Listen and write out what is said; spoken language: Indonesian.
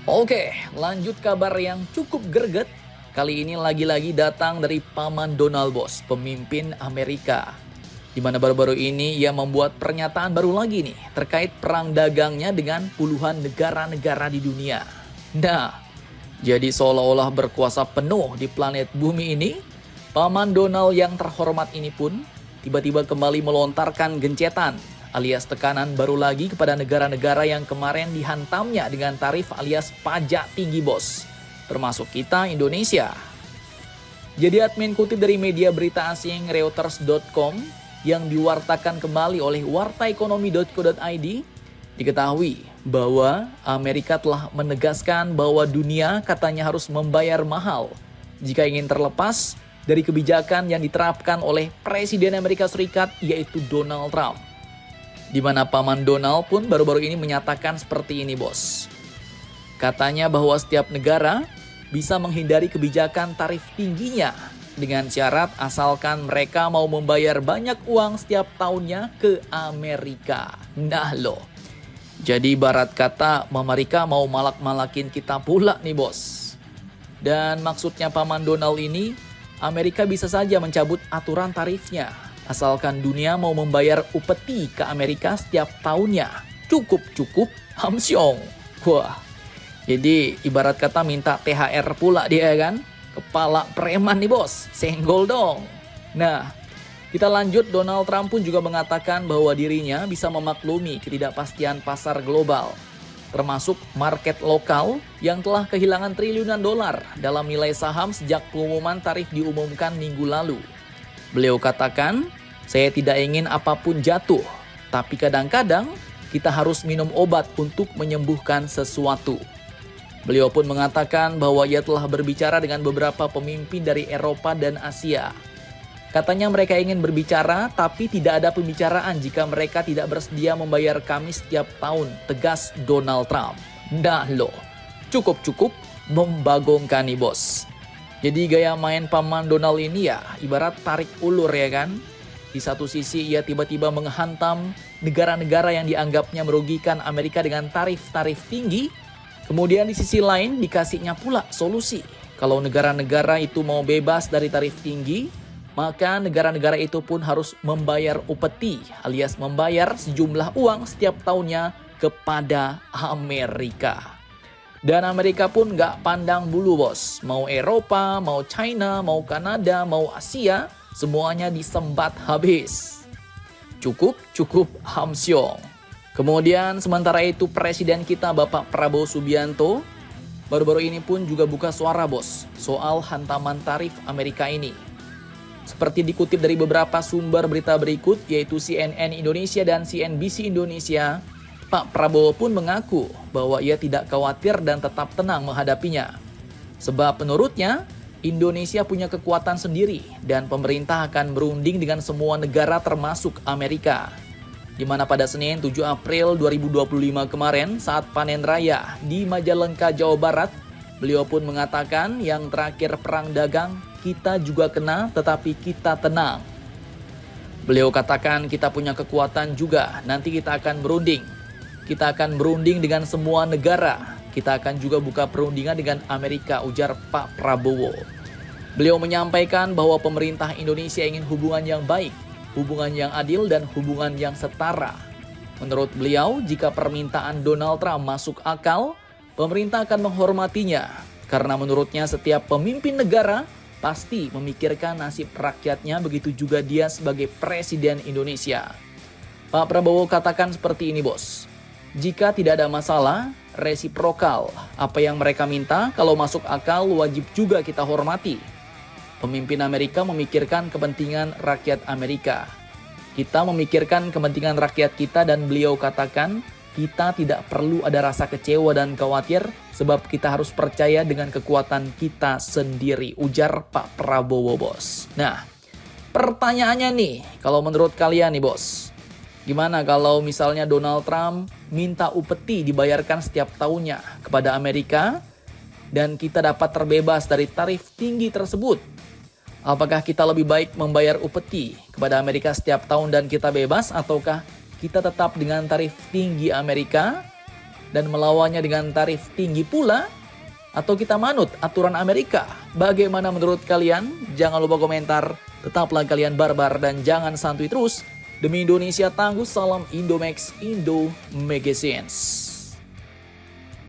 Oke, lanjut kabar yang cukup greget. Kali ini lagi-lagi datang dari Paman Donald Bos, pemimpin Amerika. Di mana baru-baru ini ia membuat pernyataan baru lagi nih terkait perang dagangnya dengan puluhan negara-negara di dunia. Nah, jadi seolah-olah berkuasa penuh di planet bumi ini, Paman Donald yang terhormat ini pun tiba-tiba kembali melontarkan gencetan alias tekanan baru lagi kepada negara-negara yang kemarin dihantamnya dengan tarif alias pajak tinggi bos, termasuk kita Indonesia. Jadi admin kutip dari media berita asing Reuters.com yang diwartakan kembali oleh wartaekonomi.co.id, diketahui bahwa Amerika telah menegaskan bahwa dunia katanya harus membayar mahal jika ingin terlepas dari kebijakan yang diterapkan oleh Presiden Amerika Serikat yaitu Donald Trump. Di mana Paman Donald pun baru-baru ini menyatakan seperti ini bos. Katanya bahwa setiap negara bisa menghindari kebijakan tarif tingginya dengan syarat asalkan mereka mau membayar banyak uang setiap tahunnya ke Amerika. Nah loh, jadi ibarat kata Amerika mau malak-malakin kita pula nih bos. Dan maksudnya Paman Donald ini, Amerika bisa saja mencabut aturan tarifnya asalkan dunia mau membayar upeti ke Amerika setiap tahunnya. Cukup hamsyong. Wah, jadi ibarat kata minta THR pula dia kan. Kepala preman nih bos, senggol dong. Nah, kita lanjut. Donald Trump pun juga mengatakan bahwa dirinya bisa memaklumi ketidakpastian pasar global, termasuk market lokal yang telah kehilangan triliunan dolar dalam nilai saham sejak pengumuman tarif diumumkan minggu lalu. Beliau katakan, saya tidak ingin apapun jatuh, tapi kadang-kadang kita harus minum obat untuk menyembuhkan sesuatu. Beliau pun mengatakan bahwa ia telah berbicara dengan beberapa pemimpin dari Eropa dan Asia. Katanya mereka ingin berbicara, tapi tidak ada pembicaraan jika mereka tidak bersedia membayar kami setiap tahun, tegas Donald Trump. Nah loh, cukup membagongkan nih bos. Jadi gaya main Paman Donald ini ya ibarat tarik ulur ya kan. Di satu sisi ia tiba-tiba menghantam negara-negara yang dianggapnya merugikan Amerika dengan tarif-tarif tinggi. Kemudian di sisi lain dikasihnya pula solusi. Kalau negara-negara itu mau bebas dari tarif tinggi, maka negara-negara itu pun harus membayar upeti alias membayar sejumlah uang setiap tahunnya kepada Amerika. Dan Amerika pun gak pandang bulu bos. Mau Eropa, mau China, mau Kanada, mau Asia, semuanya disembat habis. Cukup hamsyong. Kemudian sementara itu Presiden kita Bapak Prabowo Subianto baru-baru ini pun juga buka suara bos soal hantaman tarif Amerika ini. Seperti dikutip dari beberapa sumber berita berikut yaitu CNN Indonesia dan CNBC Indonesia, Pak Prabowo pun mengaku bahwa ia tidak khawatir dan tetap tenang menghadapinya. Sebab menurutnya, Indonesia punya kekuatan sendiri dan pemerintah akan berunding dengan semua negara termasuk Amerika. Di mana pada Senin 7 April 2025 kemarin saat panen raya di Majalengka, Jawa Barat, beliau pun mengatakan yang terakhir perang dagang kita juga kena tetapi kita tenang. Beliau katakan kita punya kekuatan juga, nanti kita akan berunding. Kita akan berunding dengan semua negara. Kita akan juga buka perundingan dengan Amerika, ujar Pak Prabowo. Beliau menyampaikan bahwa pemerintah Indonesia ingin hubungan yang baik, hubungan yang adil, dan hubungan yang setara. Menurut beliau, jika permintaan Donald Trump masuk akal, pemerintah akan menghormatinya. Karena menurutnya setiap pemimpin negara pasti memikirkan nasib rakyatnya, begitu juga dia sebagai Presiden Indonesia. Pak Prabowo katakan seperti ini bos. Jika tidak ada masalah, resiprokal. Apa yang mereka minta kalau masuk akal wajib juga kita hormati. Pemimpin Amerika memikirkan kepentingan rakyat Amerika. Kita memikirkan kepentingan rakyat kita dan beliau katakan kita tidak perlu ada rasa kecewa dan khawatir sebab kita harus percaya dengan kekuatan kita sendiri, ujar Pak Prabowo bos. Nah, pertanyaannya nih, kalau menurut kalian nih bos, gimana kalau misalnya Donald Trump minta upeti dibayarkan setiap tahunnya kepada Amerika dan kita dapat terbebas dari tarif tinggi tersebut? Apakah kita lebih baik membayar upeti kepada Amerika setiap tahun dan kita bebas, ataukah kita tetap dengan tarif tinggi Amerika dan melawannya dengan tarif tinggi pula? Atau kita manut aturan Amerika? Bagaimana menurut kalian? Jangan lupa komentar. Tetaplah kalian barbar dan jangan santuy terus. Demi Indonesia tangguh, salam Indomax, Indo Magazines.